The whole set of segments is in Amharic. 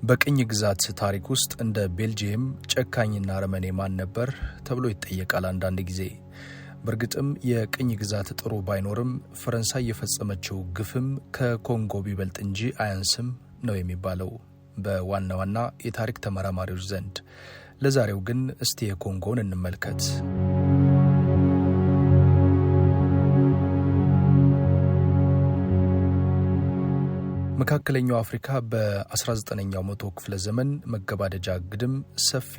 በቅኝ ግዛት ታሪክ ውስጥ እንደ ቤልጂየም ጨካኝና አረመኔ ማን ነበር ተብሎ ይጠየቃል አንዳንድ ጊዜ። በእርግጥም የቅኝ ግዛት ጥሩ ባይኖርም ፈረንሳይ የፈጸመችው ግፍም ከኮንጎ ቢበልጥ እንጂ አያንስም ነው የሚባለው በዋና ዋና የታሪክ ተመራማሪዎች ዘንድ። ለዛሬው ግን እስቲ የኮንጎን እንመልከት። መካከለኛው አፍሪካ በ19ኛው መቶ ክፍለ ዘመን መገባደጃ ግድም ሰፊ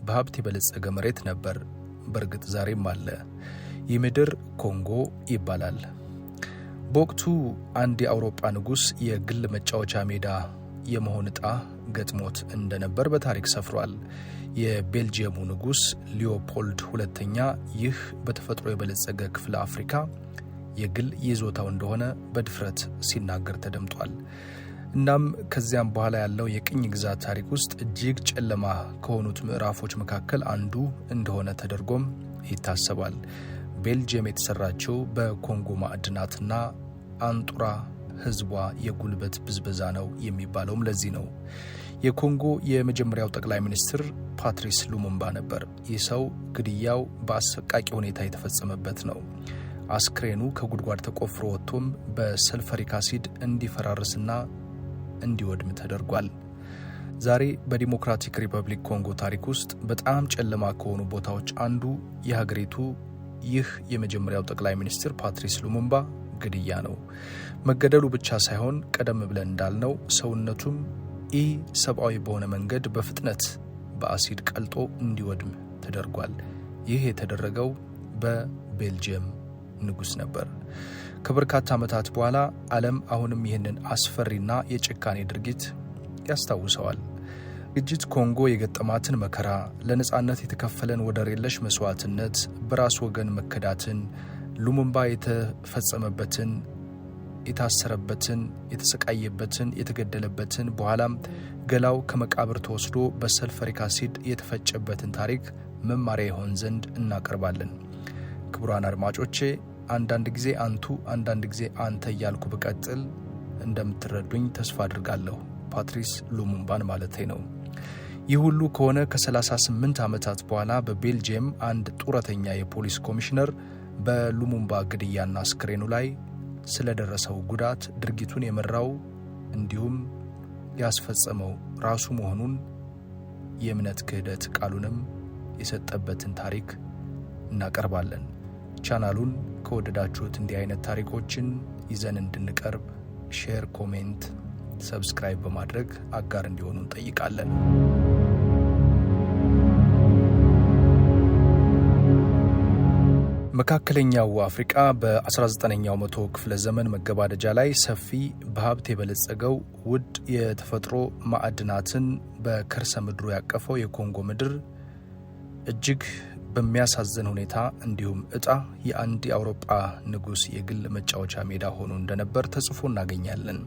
በሀብት የበለጸገ መሬት ነበር። በእርግጥ ዛሬም አለ። ይህ ምድር ኮንጎ ይባላል። በወቅቱ አንድ የአውሮፓ ንጉሥ የግል መጫወቻ ሜዳ የመሆን ዕጣ ገጥሞት እንደነበር በታሪክ ሰፍሯል። የቤልጂየሙ ንጉሥ ሊዮፖልድ ሁለተኛ ይህ በተፈጥሮ የበለጸገ ክፍለ አፍሪካ የግል ይዞታው እንደሆነ በድፍረት ሲናገር ተደምጧል። እናም ከዚያም በኋላ ያለው የቅኝ ግዛት ታሪክ ውስጥ እጅግ ጨለማ ከሆኑት ምዕራፎች መካከል አንዱ እንደሆነ ተደርጎም ይታሰባል። ቤልጂየም የተሰራችው በኮንጎ ማዕድናትና አንጡራ ሕዝቧ የጉልበት ብዝበዛ ነው የሚባለውም ለዚህ ነው። የኮንጎ የመጀመሪያው ጠቅላይ ሚኒስትር ፓትሪስ ሉሙምባ ነበር። ይህ ሰው ግድያው በአሰቃቂ ሁኔታ የተፈጸመበት ነው። አስክሬኑ ከጉድጓድ ተቆፍሮ ወጥቶም በሰልፈሪክ አሲድ እንዲፈራርስና እንዲወድም ተደርጓል። ዛሬ በዲሞክራቲክ ሪፐብሊክ ኮንጎ ታሪክ ውስጥ በጣም ጨለማ ከሆኑ ቦታዎች አንዱ የሀገሪቱ ይህ የመጀመሪያው ጠቅላይ ሚኒስትር ፓትሪስ ሉሙምባ ግድያ ነው። መገደሉ ብቻ ሳይሆን ቀደም ብለን እንዳልነው ሰውነቱም ሰብአዊ በሆነ መንገድ በፍጥነት በአሲድ ቀልጦ እንዲወድም ተደርጓል። ይህ የተደረገው በቤልጂየም ንጉሥ ነበር። ከበርካታ ዓመታት በኋላ ዓለም አሁንም ይህንን አስፈሪና የጭካኔ ድርጊት ያስታውሰዋል። ግጭት ኮንጎ የገጠማትን መከራ፣ ለነጻነት የተከፈለን ወደር የለሽ መስዋዕትነት፣ በራስ ወገን መከዳትን፣ ሉሙምባ የተፈጸመበትን፣ የታሰረበትን፣ የተሰቃየበትን፣ የተገደለበትን በኋላም ገላው ከመቃብር ተወስዶ በሰልፈሪክ አሲድ የተፈጨበትን ታሪክ መማሪያ ይሆን ዘንድ እናቀርባለን። ክቡራን አድማጮቼ አንዳንድ ጊዜ አንቱ አንዳንድ ጊዜ አንተ እያልኩ ብቀጥል እንደምትረዱኝ ተስፋ አድርጋለሁ። ፓትሪስ ሉሙምባን ማለቴ ነው። ይህ ሁሉ ከሆነ ከ38 ዓመታት በኋላ በቤልጂየም አንድ ጡረተኛ የፖሊስ ኮሚሽነር በሉሙምባ ግድያና አስክሬኑ ላይ ስለደረሰው ጉዳት ድርጊቱን የመራው እንዲሁም ያስፈጸመው ራሱ መሆኑን የእምነት ክህደት ቃሉንም የሰጠበትን ታሪክ እናቀርባለን። ቻናሉን ከወደዳችሁት እንዲህ አይነት ታሪኮችን ይዘን እንድንቀርብ ሼር፣ ኮሜንት፣ ሰብስክራይብ በማድረግ አጋር እንዲሆኑ እንጠይቃለን። መካከለኛው አፍሪካ በ19ኛው መቶ ክፍለ ዘመን መገባደጃ ላይ ሰፊ በሀብት የበለጸገው ውድ የተፈጥሮ ማዕድናትን በከርሰ ምድሩ ያቀፈው የኮንጎ ምድር እጅግ በሚያሳዝን ሁኔታ እንዲሁም ዕጣ የአንድ የአውሮፓ ንጉሥ የግል መጫወቻ ሜዳ ሆኖ እንደነበር ተጽፎ እናገኛለን።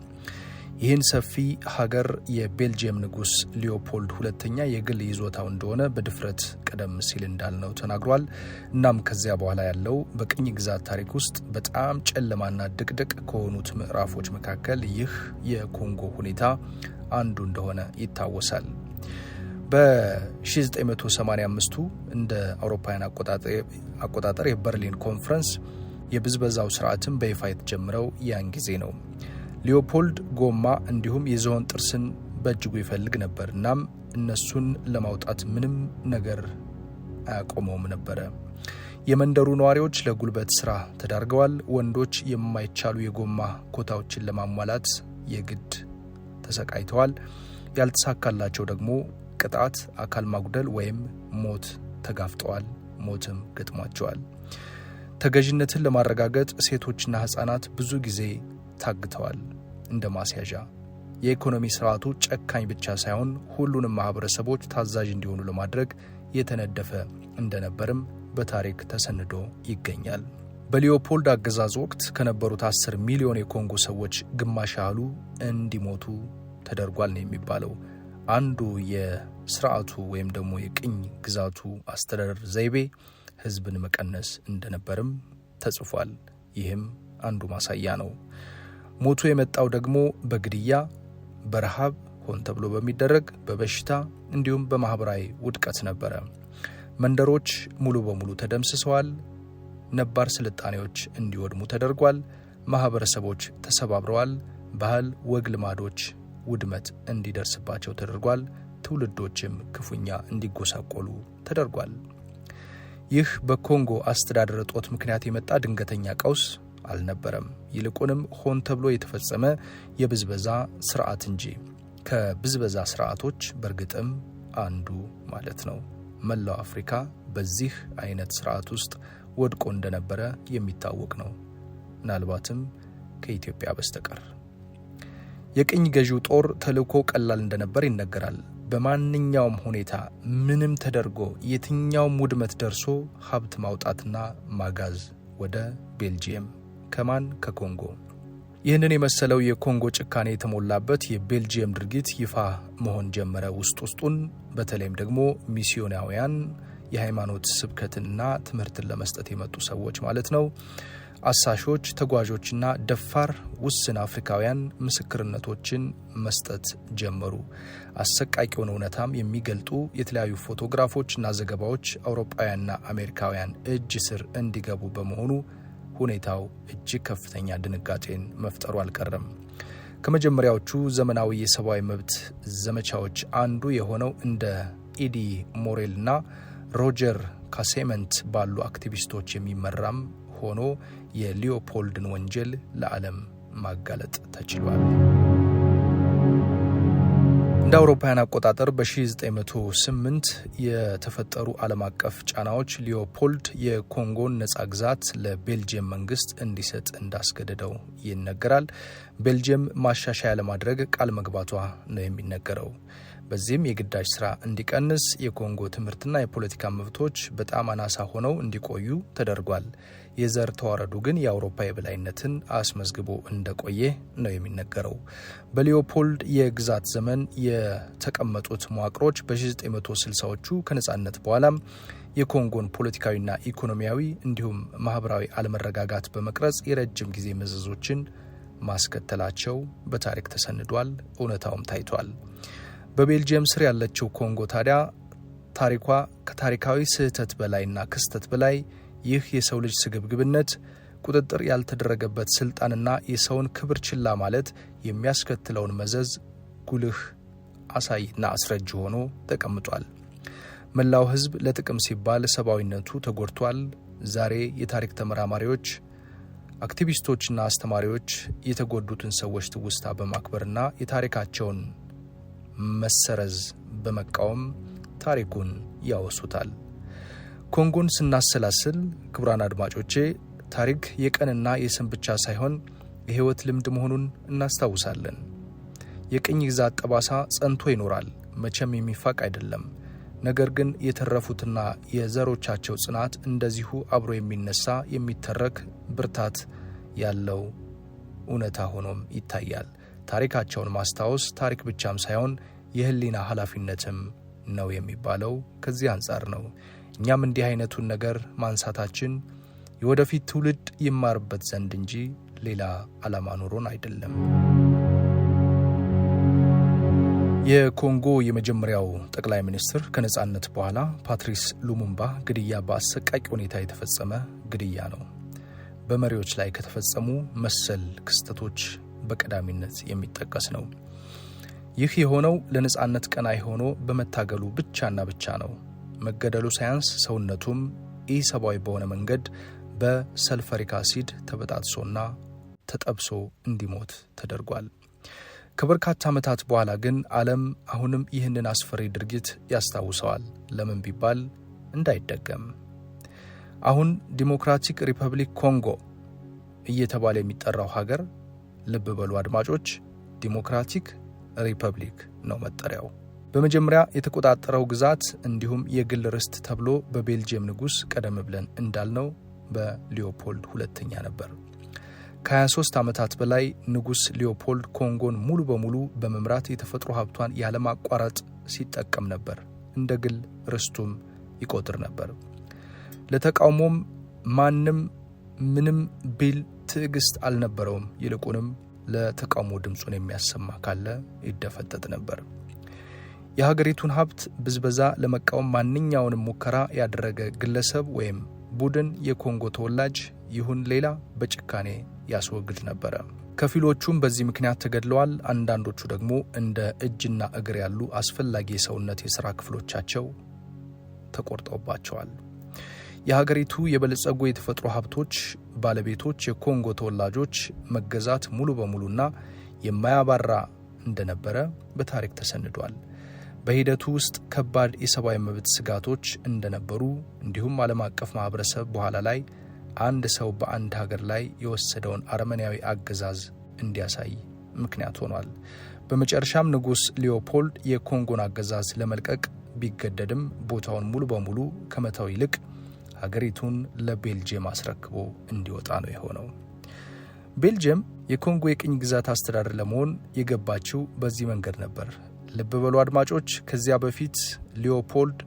ይህን ሰፊ ሀገር የቤልጂየም ንጉሥ ሊዮፖልድ ሁለተኛ የግል ይዞታው እንደሆነ በድፍረት ቀደም ሲል እንዳልነው ተናግሯል። እናም ከዚያ በኋላ ያለው በቅኝ ግዛት ታሪክ ውስጥ በጣም ጨለማና ድቅድቅ ከሆኑት ምዕራፎች መካከል ይህ የኮንጎ ሁኔታ አንዱ እንደሆነ ይታወሳል። በ1985 እንደ አውሮፓውያን አቆጣጠር የበርሊን ኮንፈረንስ የብዝበዛው ስርዓትን በይፋ የተጀመረው ያን ጊዜ ነው። ሊዮፖልድ ጎማ እንዲሁም የዝሆን ጥርስን በእጅጉ ይፈልግ ነበር። እናም እነሱን ለማውጣት ምንም ነገር አያቆመውም ነበረ። የመንደሩ ነዋሪዎች ለጉልበት ስራ ተዳርገዋል። ወንዶች የማይቻሉ የጎማ ኮታዎችን ለማሟላት የግድ ተሰቃይተዋል። ያልተሳካላቸው ደግሞ ቅጣት፣ አካል ማጉደል ወይም ሞት ተጋፍጠዋል። ሞትም ገጥሟቸዋል። ተገዥነትን ለማረጋገጥ ሴቶችና ሕፃናት ብዙ ጊዜ ታግተዋል እንደ ማስያዣ። የኢኮኖሚ ስርዓቱ ጨካኝ ብቻ ሳይሆን ሁሉንም ማህበረሰቦች ታዛዥ እንዲሆኑ ለማድረግ የተነደፈ እንደነበርም በታሪክ ተሰንዶ ይገኛል። በሊዮፖልድ አገዛዝ ወቅት ከነበሩት 10 ሚሊዮን የኮንጎ ሰዎች ግማሽ ያህሉ እንዲሞቱ ተደርጓል ነው የሚባለው። አንዱ የስርዓቱ ወይም ደግሞ የቅኝ ግዛቱ አስተዳደር ዘይቤ ህዝብን መቀነስ እንደነበርም ተጽፏል። ይህም አንዱ ማሳያ ነው። ሞቱ የመጣው ደግሞ በግድያ፣ በረሃብ፣ ሆን ተብሎ በሚደረግ በበሽታ እንዲሁም በማህበራዊ ውድቀት ነበር። መንደሮች ሙሉ በሙሉ ተደምስሰዋል። ነባር ስልጣኔዎች እንዲወድሙ ተደርጓል። ማህበረሰቦች ተሰባብረዋል። ባህል፣ ወግ፣ ልማዶች ውድመት እንዲደርስባቸው ተደርጓል። ትውልዶችም ክፉኛ እንዲጎሳቆሉ ተደርጓል። ይህ በኮንጎ አስተዳደር እጦት ምክንያት የመጣ ድንገተኛ ቀውስ አልነበረም። ይልቁንም ሆን ተብሎ የተፈጸመ የብዝበዛ ስርዓት እንጂ ከብዝበዛ ስርዓቶች በእርግጥም አንዱ ማለት ነው። መላው አፍሪካ በዚህ አይነት ስርዓት ውስጥ ወድቆ እንደነበረ የሚታወቅ ነው፣ ምናልባትም ከኢትዮጵያ በስተቀር። የቅኝ ገዢው ጦር ተልዕኮ ቀላል እንደነበር ይነገራል። በማንኛውም ሁኔታ ምንም ተደርጎ የትኛውም ውድመት ደርሶ ሀብት ማውጣትና ማጋዝ ወደ ቤልጂየም። ከማን? ከኮንጎ። ይህንን የመሰለው የኮንጎ ጭካኔ የተሞላበት የቤልጂየም ድርጊት ይፋ መሆን ጀመረ። ውስጡን በተለይም ደግሞ ሚስዮናውያን የሃይማኖት ስብከትና ትምህርትን ለመስጠት የመጡ ሰዎች ማለት ነው፣ አሳሾች፣ ተጓዦችና ደፋር ውስን አፍሪካውያን ምስክርነቶችን መስጠት ጀመሩ። አሰቃቂውን እውነታም የሚገልጡ የተለያዩ ፎቶግራፎችና ዘገባዎች አውሮፓውያንና አሜሪካውያን እጅ ስር እንዲገቡ በመሆኑ ሁኔታው እጅግ ከፍተኛ ድንጋጤን መፍጠሩ አልቀረም። ከመጀመሪያዎቹ ዘመናዊ የሰብአዊ መብት ዘመቻዎች አንዱ የሆነው እንደ ኢዲ ሞሬልና ሮጀር ካሴመንት ባሉ አክቲቪስቶች የሚመራም ሆኖ የሊዮፖልድን ወንጀል ለዓለም ማጋለጥ ተችሏል። እንደ አውሮፓውያን አቆጣጠር በ1908 የተፈጠሩ ዓለም አቀፍ ጫናዎች ሊዮፖልድ የኮንጎን ነጻ ግዛት ለቤልጂየም መንግስት እንዲሰጥ እንዳስገደደው ይነገራል። ቤልጂየም ማሻሻያ ለማድረግ ቃል መግባቷ ነው የሚነገረው። በዚህም የግዳጅ ስራ እንዲቀንስ፣ የኮንጎ ትምህርትና የፖለቲካ መብቶች በጣም አናሳ ሆነው እንዲቆዩ ተደርጓል። የዘር ተዋረዱ ግን የአውሮፓ የበላይነትን አስመዝግቦ እንደቆየ ነው የሚነገረው። በሊዮፖልድ የግዛት ዘመን የተቀመጡት መዋቅሮች በ1960ዎቹ ከነጻነት በኋላም የኮንጎን ፖለቲካዊና ኢኮኖሚያዊ እንዲሁም ማህበራዊ አለመረጋጋት በመቅረጽ የረጅም ጊዜ መዘዞችን ማስከተላቸው በታሪክ ተሰንዷል፣ እውነታውም ታይቷል። በቤልጂየም ስር ያለችው ኮንጎ ታዲያ ታሪኳ ከታሪካዊ ስህተት በላይና ክስተት በላይ ይህ የሰው ልጅ ስግብግብነት፣ ቁጥጥር ያልተደረገበት ስልጣንና የሰውን ክብር ችላ ማለት የሚያስከትለውን መዘዝ ጉልህ አሳይና አስረጅ ሆኖ ተቀምጧል። መላው ሕዝብ ለጥቅም ሲባል ሰብአዊነቱ ተጎድቷል። ዛሬ የታሪክ ተመራማሪዎች፣ አክቲቪስቶችና አስተማሪዎች የተጎዱትን ሰዎች ትውስታ በማክበርና የታሪካቸውን መሰረዝ በመቃወም ታሪኩን ያወሱታል። ኮንጎን ስናሰላስል ክቡራን አድማጮቼ ታሪክ የቀንና የስም ብቻ ሳይሆን የህይወት ልምድ መሆኑን እናስታውሳለን። የቅኝ ግዛት ጠባሳ ጸንቶ ይኖራል፣ መቼም የሚፋቅ አይደለም። ነገር ግን የተረፉትና የዘሮቻቸው ጽናት እንደዚሁ አብሮ የሚነሳ የሚተረክ ብርታት ያለው እውነታ ሆኖም ይታያል። ታሪካቸውን ማስታወስ ታሪክ ብቻም ሳይሆን የህሊና ኃላፊነትም ነው የሚባለው ከዚህ አንጻር ነው። እኛም እንዲህ አይነቱን ነገር ማንሳታችን የወደፊት ትውልድ ይማርበት ዘንድ እንጂ ሌላ ዓላማ ኖሮን አይደለም። የኮንጎ የመጀመሪያው ጠቅላይ ሚኒስትር ከነጻነት በኋላ ፓትሪስ ሉሙምባ ግድያ በአሰቃቂ ሁኔታ የተፈጸመ ግድያ ነው። በመሪዎች ላይ ከተፈጸሙ መሰል ክስተቶች በቀዳሚነት የሚጠቀስ ነው። ይህ የሆነው ለነጻነት ቀናኢ ሆኖ በመታገሉ ብቻና ብቻ ነው። መገደሉ ሳያንስ ሰውነቱም ኢሰብአዊ በሆነ መንገድ በሰልፈሪክ አሲድ ተበጣጥሶና ተጠብሶ እንዲሞት ተደርጓል። ከበርካታ ዓመታት በኋላ ግን ዓለም አሁንም ይህንን አስፈሪ ድርጊት ያስታውሰዋል። ለምን ቢባል እንዳይደገም። አሁን ዲሞክራቲክ ሪፐብሊክ ኮንጎ እየተባለ የሚጠራው ሀገር፣ ልብ በሉ አድማጮች፣ ዲሞክራቲክ ሪፐብሊክ ነው መጠሪያው። በመጀመሪያ የተቆጣጠረው ግዛት እንዲሁም የግል ርስት ተብሎ በቤልጂየም ንጉስ ቀደም ብለን እንዳልነው በሊዮፖልድ ሁለተኛ ነበር። ከ23 ዓመታት በላይ ንጉስ ሊዮፖልድ ኮንጎን ሙሉ በሙሉ በመምራት የተፈጥሮ ሀብቷን ያለማቋረጥ ሲጠቀም ነበር። እንደ ግል ርስቱም ይቆጥር ነበር። ለተቃውሞም ማንም ምንም ቢል ትዕግስት አልነበረውም። ይልቁንም ለተቃውሞ ድምጹን የሚያሰማ ካለ ይደፈጠጥ ነበር። የሀገሪቱን ሀብት ብዝበዛ ለመቃወም ማንኛውንም ሙከራ ያደረገ ግለሰብ ወይም ቡድን የኮንጎ ተወላጅ ይሁን ሌላ በጭካኔ ያስወግድ ነበር። ከፊሎቹም በዚህ ምክንያት ተገድለዋል። አንዳንዶቹ ደግሞ እንደ እጅና እግር ያሉ አስፈላጊ የሰውነት የሥራ ክፍሎቻቸው ተቆርጠውባቸዋል። የሀገሪቱ የበለጸጉ የተፈጥሮ ሀብቶች ባለቤቶች የኮንጎ ተወላጆች መገዛት ሙሉ በሙሉና የማያባራ እንደነበረ በታሪክ ተሰንዷል። በሂደቱ ውስጥ ከባድ የሰብአዊ መብት ስጋቶች እንደነበሩ እንዲሁም ዓለም አቀፍ ማህበረሰብ በኋላ ላይ አንድ ሰው በአንድ ሀገር ላይ የወሰደውን አረመኔያዊ አገዛዝ እንዲያሳይ ምክንያት ሆኗል። በመጨረሻም ንጉሥ ሊዮፖልድ የኮንጎን አገዛዝ ለመልቀቅ ቢገደድም ቦታውን ሙሉ በሙሉ ከመተው ይልቅ ሀገሪቱን ለቤልጅየም አስረክቦ እንዲወጣ ነው የሆነው። ቤልጅየም የኮንጎ የቅኝ ግዛት አስተዳደር ለመሆን የገባችው በዚህ መንገድ ነበር። ልብ በሉ አድማጮች፣ ከዚያ በፊት ሊዮፖልድ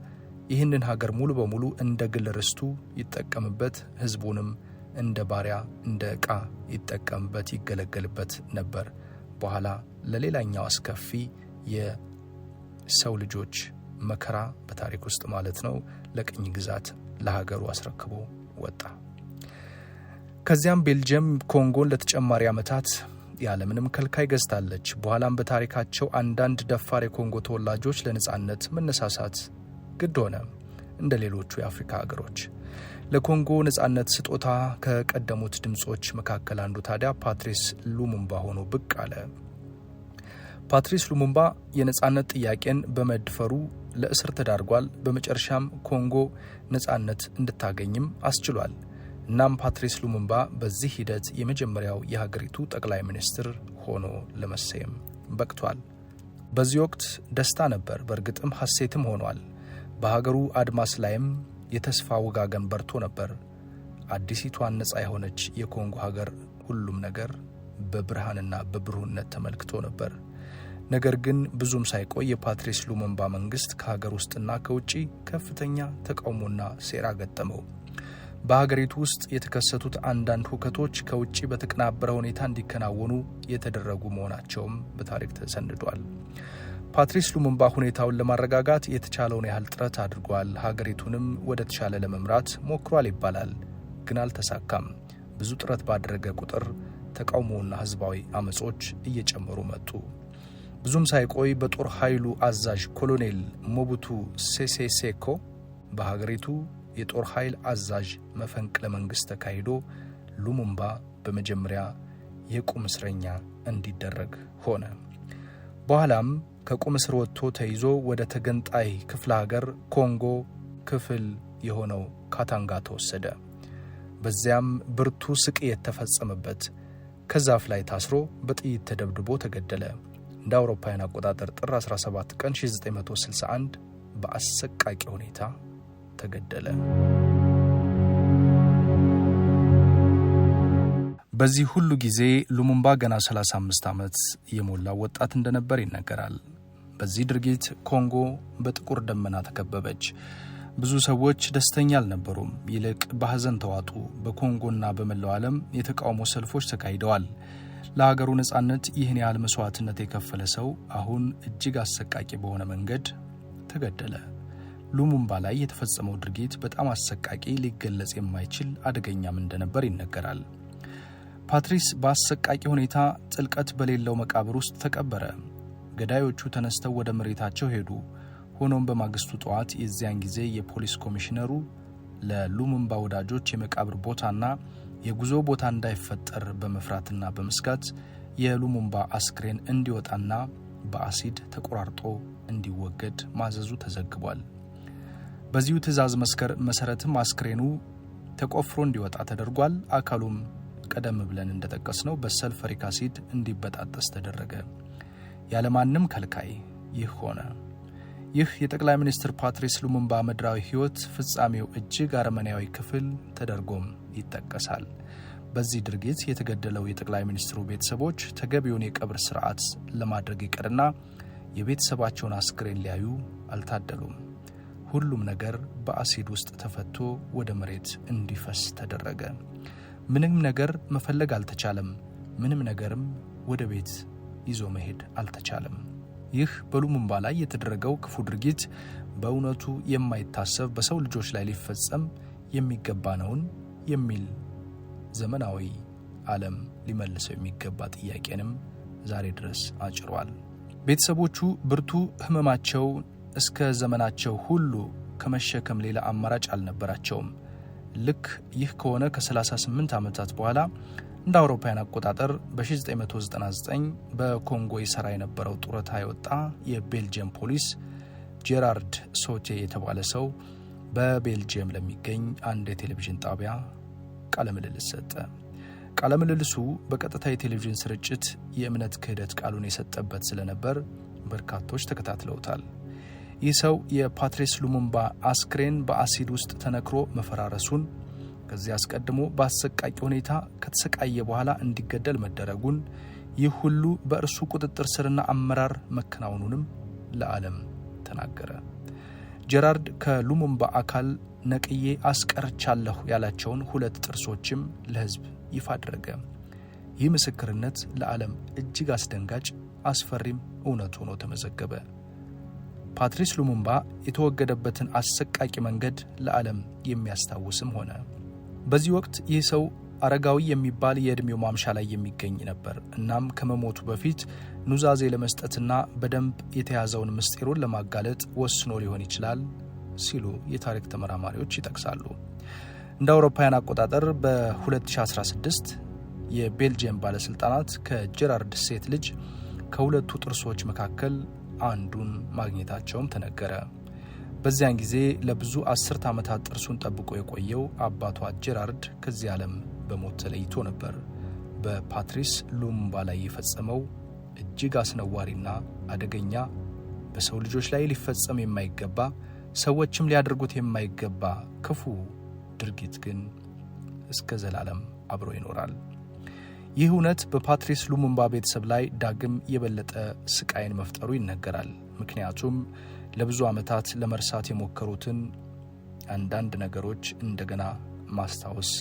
ይህንን ሀገር ሙሉ በሙሉ እንደ ግል ርስቱ ይጠቀምበት፣ ህዝቡንም እንደ ባሪያ እንደ ዕቃ ይጠቀምበት ይገለገልበት ነበር። በኋላ ለሌላኛው አስከፊ የሰው ልጆች መከራ በታሪክ ውስጥ ማለት ነው ለቅኝ ግዛት ለሀገሩ አስረክቦ ወጣ። ከዚያም ቤልጅየም ኮንጎን ለተጨማሪ ዓመታት ያለምንም ከልካይ ገዝታለች። በኋላም በታሪካቸው አንዳንድ ደፋር የኮንጎ ተወላጆች ለነጻነት መነሳሳት ግድ ሆነ። እንደ ሌሎቹ የአፍሪካ ሀገሮች ለኮንጎ ነጻነት ስጦታ ከቀደሙት ድምጾች መካከል አንዱ ታዲያ ፓትሪስ ሉሙምባ ሆኖ ብቅ አለ። ፓትሪስ ሉሙምባ የነጻነት ጥያቄን በመድፈሩ ለእስር ተዳርጓል። በመጨረሻም ኮንጎ ነጻነት እንድታገኝም አስችሏል። እናም ፓትሪስ ሉሙምባ በዚህ ሂደት የመጀመሪያው የሀገሪቱ ጠቅላይ ሚኒስትር ሆኖ ለመሰየም በቅቷል። በዚህ ወቅት ደስታ ነበር፣ በእርግጥም ሐሴትም ሆኗል። በሀገሩ አድማስ ላይም የተስፋ ውጋገን በርቶ ነበር። አዲሲቷን ነጻ የሆነች የኮንጎ ሀገር ሁሉም ነገር በብርሃንና በብሩህነት ተመልክቶ ነበር። ነገር ግን ብዙም ሳይቆይ የፓትሪስ ሉሙምባ መንግስት ከሀገር ውስጥና ከውጪ ከፍተኛ ተቃውሞና ሴራ ገጠመው። በሀገሪቱ ውስጥ የተከሰቱት አንዳንድ ሁከቶች ከውጪ በተቀናበረ ሁኔታ እንዲከናወኑ የተደረጉ መሆናቸውም በታሪክ ተሰንዷል። ፓትሪስ ሉሙምባ ሁኔታውን ለማረጋጋት የተቻለውን ያህል ጥረት አድርጓል። ሀገሪቱንም ወደ ተሻለ ለመምራት ሞክሯል ይባላል። ግን አልተሳካም። ብዙ ጥረት ባደረገ ቁጥር ተቃውሞና ህዝባዊ አመጾች እየጨመሩ መጡ። ብዙም ሳይቆይ በጦር ኃይሉ አዛዥ ኮሎኔል ሞቡቱ ሴሴ ሴኮ በሀገሪቱ የጦር ኃይል አዛዥ መፈንቅለ መንግስት ተካሂዶ ሉሙምባ በመጀመሪያ የቁም እስረኛ እንዲደረግ ሆነ። በኋላም ከቁም እስር ወጥቶ ተይዞ ወደ ተገንጣይ ክፍለ ሀገር ኮንጎ ክፍል የሆነው ካታንጋ ተወሰደ። በዚያም ብርቱ ስቅየት ተፈጸመበት። ከዛፍ ላይ ታስሮ በጥይት ተደብድቦ ተገደለ። እንደ አውሮፓውያን አቆጣጠር ጥር 17 ቀን 1961 በአሰቃቂ ሁኔታ ተገደለ። በዚህ ሁሉ ጊዜ ሉሙምባ ገና 35 ዓመት የሞላው ወጣት እንደነበር ይነገራል። በዚህ ድርጊት ኮንጎ በጥቁር ደመና ተከበበች። ብዙ ሰዎች ደስተኛ አልነበሩም፣ ይልቅ በሐዘን ተዋጡ። በኮንጎና በመላው ዓለም የተቃውሞ ሰልፎች ተካሂደዋል። ለሀገሩ ነጻነት ይህን ያህል መስዋዕትነት የከፈለ ሰው አሁን እጅግ አሰቃቂ በሆነ መንገድ ተገደለ። ሉሙምባ ላይ የተፈጸመው ድርጊት በጣም አሰቃቂ፣ ሊገለጽ የማይችል አደገኛም እንደነበር ይነገራል። ፓትሪስ በአሰቃቂ ሁኔታ ጥልቀት በሌለው መቃብር ውስጥ ተቀበረ። ገዳዮቹ ተነስተው ወደ መሬታቸው ሄዱ። ሆኖም በማግስቱ ጠዋት የዚያን ጊዜ የፖሊስ ኮሚሽነሩ ለሉሙምባ ወዳጆች የመቃብር ቦታና የጉዞ ቦታ እንዳይፈጠር በመፍራትና በመስጋት የሉሙምባ አስክሬን እንዲወጣና በአሲድ ተቆራርጦ እንዲወገድ ማዘዙ ተዘግቧል። በዚሁ ትዕዛዝ መሰረትም አስክሬኑ ተቆፍሮ እንዲወጣ ተደርጓል። አካሉም ቀደም ብለን እንደጠቀስነው በሰልፈሪክ አሲድ እንዲበጣጠስ ተደረገ። ያለማንም ከልካይ ይህ ሆነ። ይህ የጠቅላይ ሚኒስትር ፓትሪስ ሉሙምባ ምድራዊ ሕይወት ፍጻሜው እጅግ አረመኔያዊ ክፍል ተደርጎም ይጠቀሳል። በዚህ ድርጊት የተገደለው የጠቅላይ ሚኒስትሩ ቤተሰቦች ተገቢውን የቀብር ስርዓት ለማድረግ ይቅርና የቤተሰባቸውን አስክሬን ሊያዩ አልታደሉም። ሁሉም ነገር በአሲድ ውስጥ ተፈቶ ወደ መሬት እንዲፈስ ተደረገ። ምንም ነገር መፈለግ አልተቻለም። ምንም ነገርም ወደ ቤት ይዞ መሄድ አልተቻለም። ይህ በሉሙምባ ላይ የተደረገው ክፉ ድርጊት በእውነቱ የማይታሰብ በሰው ልጆች ላይ ሊፈጸም የሚገባ ነውን የሚል ዘመናዊ ዓለም ሊመልሰው የሚገባ ጥያቄንም ዛሬ ድረስ አጭሯል። ቤተሰቦቹ ብርቱ ህመማቸው እስከ ዘመናቸው ሁሉ ከመሸከም ሌላ አማራጭ አልነበራቸውም። ልክ ይህ ከሆነ ከ38 ዓመታት በኋላ እንደ አውሮፓውያን አቆጣጠር በ1999 በኮንጎ ይሰራ የነበረው ጡረታ የወጣ የቤልጂየም ፖሊስ ጄራርድ ሶቴ የተባለ ሰው በቤልጂየም ለሚገኝ አንድ የቴሌቪዥን ጣቢያ ቃለ ምልልስ ሰጠ። ቃለ ምልልሱ በቀጥታ የቴሌቪዥን ስርጭት የእምነት ክህደት ቃሉን የሰጠበት ስለነበር በርካቶች ተከታትለውታል። ይህ ሰው የፓትሪስ ሉሙምባ አስክሬን በአሲድ ውስጥ ተነክሮ መፈራረሱን፣ ከዚህ አስቀድሞ በአሰቃቂ ሁኔታ ከተሰቃየ በኋላ እንዲገደል መደረጉን፣ ይህ ሁሉ በእርሱ ቁጥጥር ስርና አመራር መከናወኑንም ለዓለም ተናገረ። ጄራርድ ከሉሙምባ አካል ነቅዬ አስቀርቻለሁ ያላቸውን 2 ጥርሶችም ለሕዝብ ይፋ አደረገ። ይህ ምስክርነት ለዓለም እጅግ አስደንጋጭ፣ አስፈሪም እውነት ሆኖ ተመዘገበ። ፓትሪስ ሉሙምባ የተወገደበትን አሰቃቂ መንገድ ለዓለም የሚያስታውስም ሆነ። በዚህ ወቅት ይህ ሰው አረጋዊ የሚባል የዕድሜው ማምሻ ላይ የሚገኝ ነበር። እናም ከመሞቱ በፊት ኑዛዜ ለመስጠትና በደንብ የተያዘውን ምስጢሩን ለማጋለጥ ወስኖ ሊሆን ይችላል ሲሉ የታሪክ ተመራማሪዎች ይጠቅሳሉ። እንደ አውሮፓውያን አቆጣጠር በ2016 የቤልጂየም ባለስልጣናት ከጄራርድ ሴት ልጅ ከሁለቱ ጥርሶች መካከል አንዱን ማግኘታቸውም ተነገረ። በዚያን ጊዜ ለብዙ 10 ዓመታት ጥርሱን ጠብቆ የቆየው አባቷ ጄራርድ ከዚህ ዓለም በሞት ተለይቶ ነበር። በፓትሪስ ሉሙምባ ላይ የፈጸመው እጅግ አስነዋሪና አደገኛ፣ በሰው ልጆች ላይ ሊፈጸም የማይገባ ሰዎችም ሊያደርጉት የማይገባ ክፉ ድርጊት ግን እስከ ዘላለም አብሮ ይኖራል። ይህ እውነት በፓትሪስ ሉሙምባ ቤተሰብ ላይ ዳግም የበለጠ ስቃይን መፍጠሩ ይነገራል። ምክንያቱም ለብዙ ዓመታት ለመርሳት የሞከሩትን አንዳንድ ነገሮች እንደገና ማስታወስ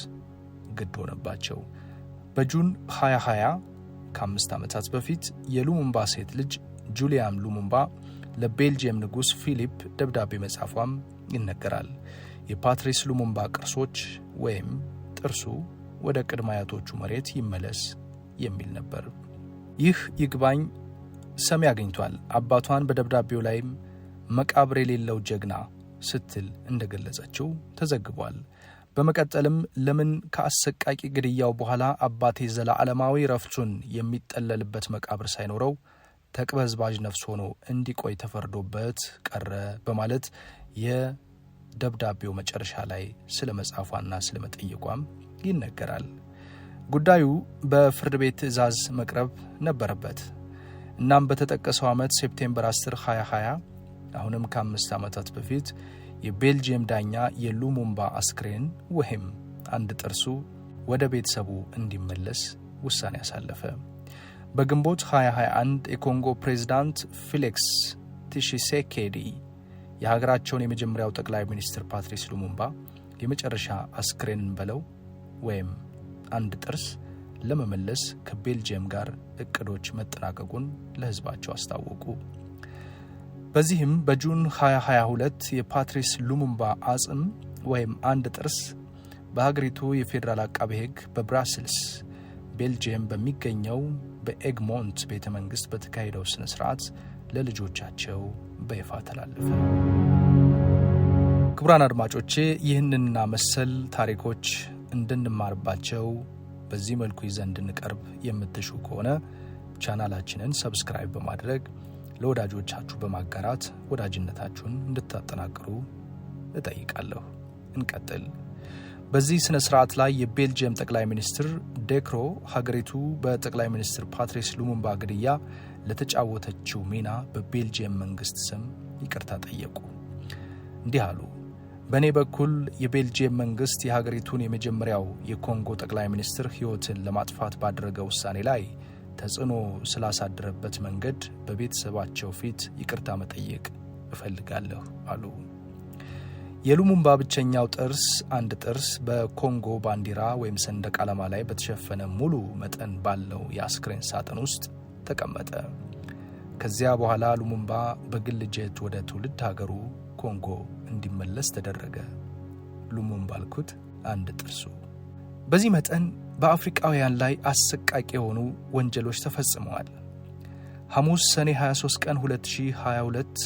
ግድ ሆነባቸው። በጁን 2020 ከ5 ዓመታት በፊት የሉሙምባ ሴት ልጅ ጁሊያም ሉሙምባ ለቤልጂየም ንጉሥ ፊሊፕ ደብዳቤ መጻፏም ይነገራል። የፓትሪስ ሉሙምባ ቅርሶች ወይም ጥርሱ ወደ ቅድመ አያቶቹ መሬት ይመለስ የሚል ነበር። ይህ ይግባኝ ሰሚ አግኝቷል። አባቷን በደብዳቤው ላይም መቃብር የሌለው ጀግና ስትል እንደገለጸችው ተዘግቧል። በመቀጠልም ለምን ከአሰቃቂ ግድያው በኋላ አባቴ ዘላለማዊ ረፍቱን የሚጠለልበት መቃብር ሳይኖረው ተቅበዝባዥ ነፍስ ሆኖ እንዲቆይ ተፈርዶበት ቀረ በማለት የደብዳቤው መጨረሻ ላይ ስለ መጻፏና ስለ መጠየቋም ይነገራል። ጉዳዩ በፍርድ ቤት ትዕዛዝ መቅረብ ነበረበት። እናም በተጠቀሰው ዓመት ሴፕቴምበር 10 2020 አሁንም ከ5 ዓመታት በፊት የቤልጂየም ዳኛ የሉሙምባ አስክሬን ወይም አንድ ጥርሱ ወደ ቤተሰቡ እንዲመለስ ውሳኔ ያሳለፈ። በግንቦት 2021 የኮንጎ ፕሬዝዳንት ፌሊክስ ቲሺሴኬዲ የሀገራቸውን የመጀመሪያው ጠቅላይ ሚኒስትር ፓትሪስ ሉሙምባ የመጨረሻ አስክሬንን በለው ወይም አንድ ጥርስ ለመመለስ ከቤልጂየም ጋር እቅዶች መጠናቀቁን ለሕዝባቸው አስታወቁ። በዚህም በጁን 2022 የፓትሪስ ሉሙምባ አጽም ወይም አንድ ጥርስ በሀገሪቱ የፌዴራል አቃቤ ሕግ በብራስልስ ቤልጂየም በሚገኘው በኤግሞንት ቤተ መንግሥት በተካሄደው ስነ ስርዓት ለልጆቻቸው በይፋ ተላለፈ። ክቡራን አድማጮቼ ይህንንና መሰል ታሪኮች እንድንማርባቸው በዚህ መልኩ ይዘን እንድንቀርብ የምትሹ ከሆነ ቻናላችንን ሰብስክራይብ በማድረግ ለወዳጆቻችሁ በማጋራት ወዳጅነታችሁን እንድታጠናክሩ እጠይቃለሁ። እንቀጥል። በዚህ ስነ ስርዓት ላይ የቤልጂየም ጠቅላይ ሚኒስትር ዴክሮ ሀገሪቱ በጠቅላይ ሚኒስትር ፓትሪስ ሉሙምባ ግድያ ለተጫወተችው ሚና በቤልጂየም መንግስት ስም ይቅርታ ጠየቁ። እንዲህ አሉ። በእኔ በኩል የቤልጂየም መንግስት የሀገሪቱን የመጀመሪያው የኮንጎ ጠቅላይ ሚኒስትር ሕይወትን ለማጥፋት ባደረገው ውሳኔ ላይ ተጽዕኖ ስላሳደረበት መንገድ በቤተሰባቸው ፊት ይቅርታ መጠየቅ እፈልጋለሁ አሉ። የሉሙምባ ብቸኛው ጥርስ አንድ ጥርስ በኮንጎ ባንዲራ ወይም ሰንደቅ ዓላማ ላይ በተሸፈነ ሙሉ መጠን ባለው የአስክሬን ሳጥን ውስጥ ተቀመጠ። ከዚያ በኋላ ሉሙምባ በግል ጀት ወደ ትውልድ ሀገሩ ኮንጎ እንዲመለስ ተደረገ። ሉሙምባ አልኩት አንድ ጥርሱ። በዚህ መጠን በአፍሪካውያን ላይ አሰቃቂ የሆኑ ወንጀሎች ተፈጽመዋል። ሐሙስ ሰኔ 23 ቀን 2022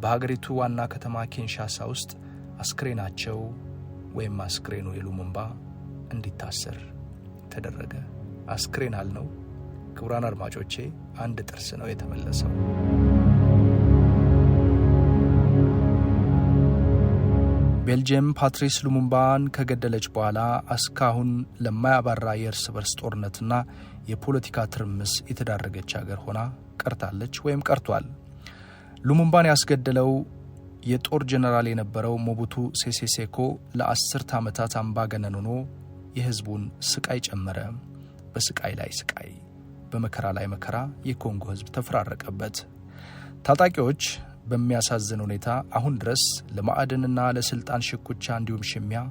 በሀገሪቱ ዋና ከተማ ኪንሻሳ ውስጥ አስክሬናቸው ወይም አስክሬኑ የሉሙምባ እንዲታሰር ተደረገ። አስክሬን አልነው ክቡራን አድማጮቼ፣ አንድ ጥርስ ነው የተመለሰው። ቤልጅየም ፓትሪስ ሉሙምባን ከገደለች በኋላ እስካሁን ለማያባራ የእርስ በርስ ጦርነትና የፖለቲካ ትርምስ የተዳረገች ሀገር ሆና ቀርታለች ወይም ቀርቷል። ሉሙምባን ያስገደለው የጦር ጀነራል የነበረው ሞቡቱ ሴሴ ሴኮ ለ10 ዓመታት አምባገነን ሆኖ የህዝቡን ስቃይ ጨመረ። በስቃይ ላይ ስቃይ፣ በመከራ ላይ መከራ የኮንጎ ህዝብ ተፈራረቀበት። ታጣቂዎች በሚያሳዝን ሁኔታ አሁን ድረስ ለማዕድንና ለስልጣን ሽኩቻ እንዲሁም ሽሚያ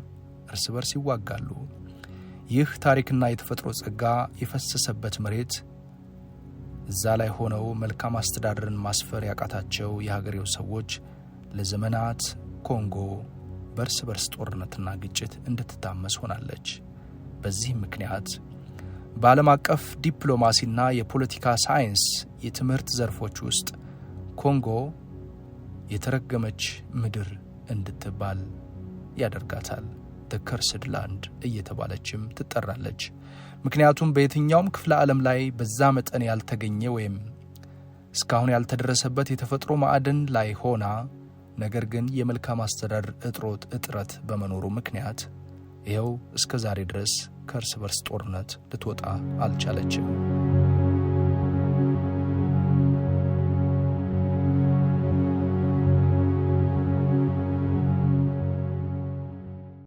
እርስ በርስ ይዋጋሉ። ይህ ታሪክና የተፈጥሮ ጸጋ የፈሰሰበት መሬት እዛ ላይ ሆነው መልካም አስተዳደርን ማስፈር ያቃታቸው የሀገሬው ሰዎች ለዘመናት ኮንጎ በርስ በርስ ጦርነትና ግጭት እንድትታመስ ሆናለች። በዚህ ምክንያት በዓለም አቀፍ ዲፕሎማሲና የፖለቲካ ሳይንስ የትምህርት ዘርፎች ውስጥ ኮንጎ የተረገመች ምድር እንድትባል ያደርጋታል። ከርስድ ላንድ እየተባለችም ትጠራለች። ምክንያቱም በየትኛውም ክፍለ ዓለም ላይ በዛ መጠን ያልተገኘ ወይም እስካሁን ያልተደረሰበት የተፈጥሮ ማዕድን ላይ ሆና ነገር ግን የመልካም አስተዳደር እጥረት በመኖሩ ምክንያት ይኸው እስከ ዛሬ ድረስ ከእርስ በርስ ጦርነት ልትወጣ አልቻለችም።